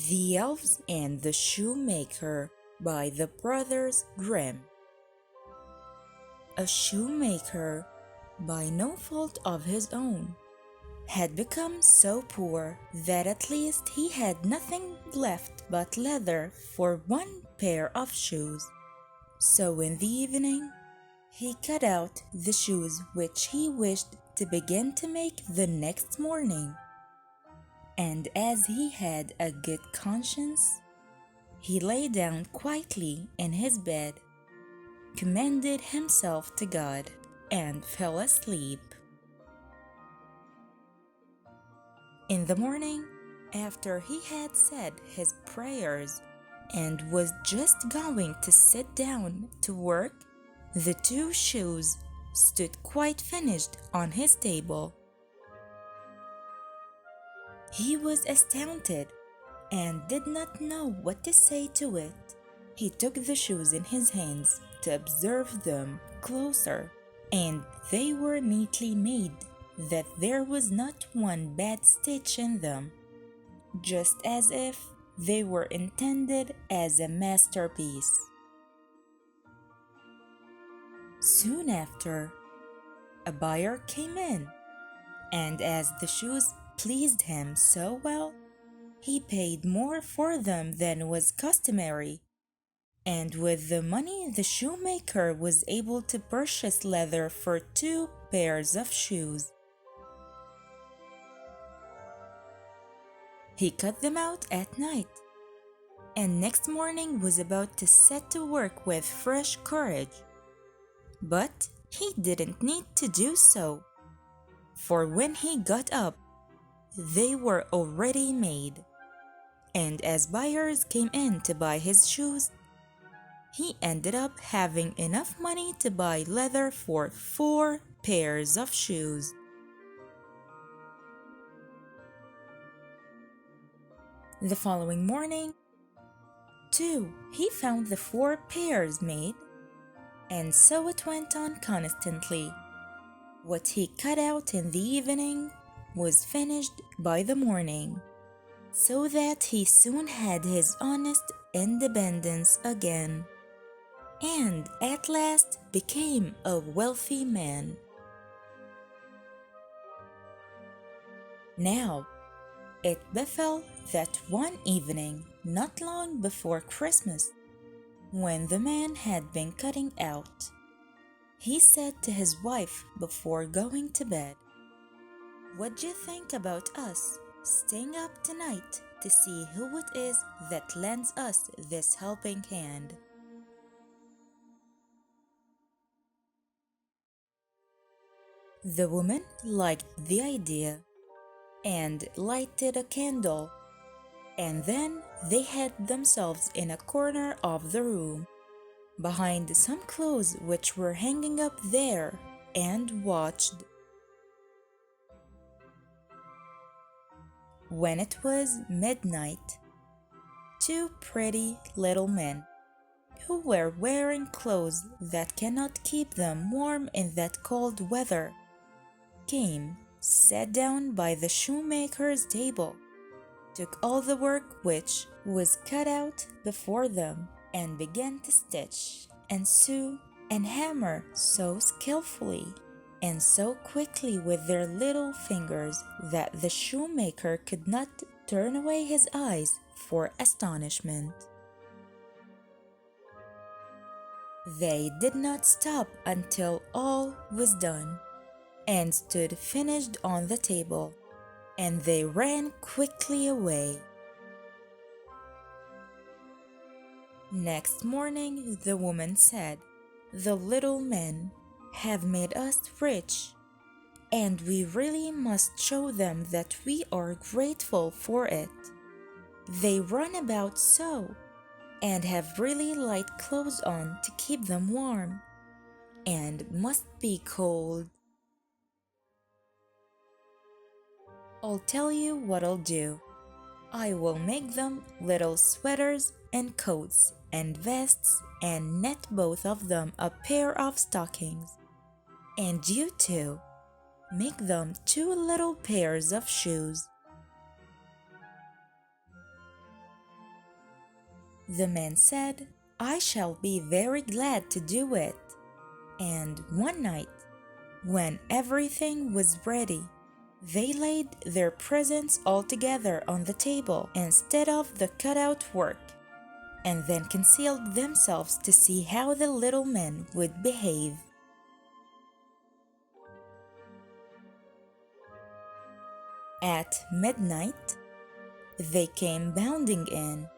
The Elves and the Shoemaker by the Brothers Grimm. A shoemaker, by no fault of his own, had become so poor that at least he had nothing left but leather for one pair of shoes. So in the evening, he cut out the shoes which he wished to begin to make the next morning. And as he had a good conscience, he lay down quietly in his bed, commended himself to God, and fell asleep. In the morning, after he had said his prayers and was just going to sit down to work, the two shoes stood quite finished on his table. He was astounded and did not know what to say to it. He took the shoes in his hands to observe them closer, and they were neatly made, that there was not one bad stitch in them, just as if they were intended as a masterpiece. Soon after, a buyer came in, and as the shoes pleased him so well, he paid more for them than was customary, and with the money the shoemaker was able to purchase leather for 2 pairs of shoes. He cut them out at night, and next morning was about to set to work with fresh courage. But he didn't need to do so, for when he got up, they were already made. And as buyers came in to buy his shoes, he ended up having enough money to buy leather for 4 pairs of shoes. The following morning, too, he found the 4 pairs made, and so it went on constantly. What he cut out in the evening was finished by the morning, so that he soon had his honest independence again, and at last became a wealthy man. Now, it befell that one evening, not long before Christmas, when the man had been cutting out, he said to his wife before going to bed, "What do you think about us staying up tonight to see who it is that lends us this helping hand?" The woman liked the idea and lighted a candle, and then they hid themselves in a corner of the room, behind some clothes which were hanging up there, and watched. When it was midnight, 2 pretty little men, who were wearing clothes that cannot keep them warm in that cold weather, came, sat down by the shoemaker's table, took all the work which was cut out before them, and began to stitch and sew and hammer so skillfully and so quickly with their little fingers that the shoemaker could not turn away his eyes for astonishment. They did not stop until all was done, and stood finished on the table, and they ran quickly away. Next morning the woman said, "The little men have made us rich, and we really must show them that we are grateful for it. They run about so, and have really light clothes on to keep them warm, and must be cold. I'll tell you what I'll do. I will make them little sweaters and coats and vests, and knit both of them a pair of stockings. And you too, make them 2 little pairs of shoes." The man said, "I shall be very glad to do it." And one night, when everything was ready, they laid their presents all together on the table instead of the cutout work, and then concealed themselves to see how the little men would behave. At midnight, they came bounding in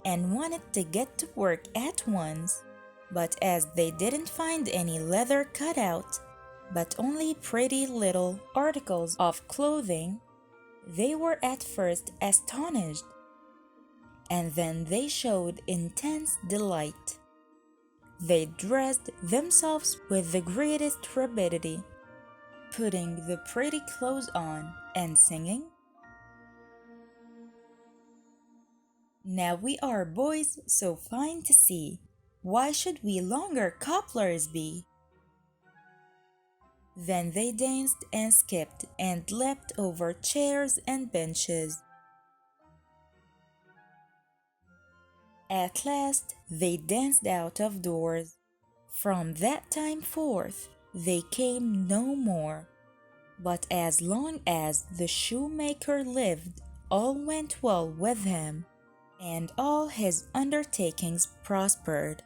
and wanted to get to work at once, but as they didn't find any leather cut out, but only pretty little articles of clothing, they were at first astonished, and then they showed intense delight. They dressed themselves with the greatest rapidity, putting the pretty clothes on and singing, "Now we are boys so fine to see, why should we longer cobblers be?" Then they danced and skipped and leapt over chairs and benches. At last they danced out of doors. From that time forth they came no more. But as long as the shoemaker lived, all went well with him, and all his undertakings prospered.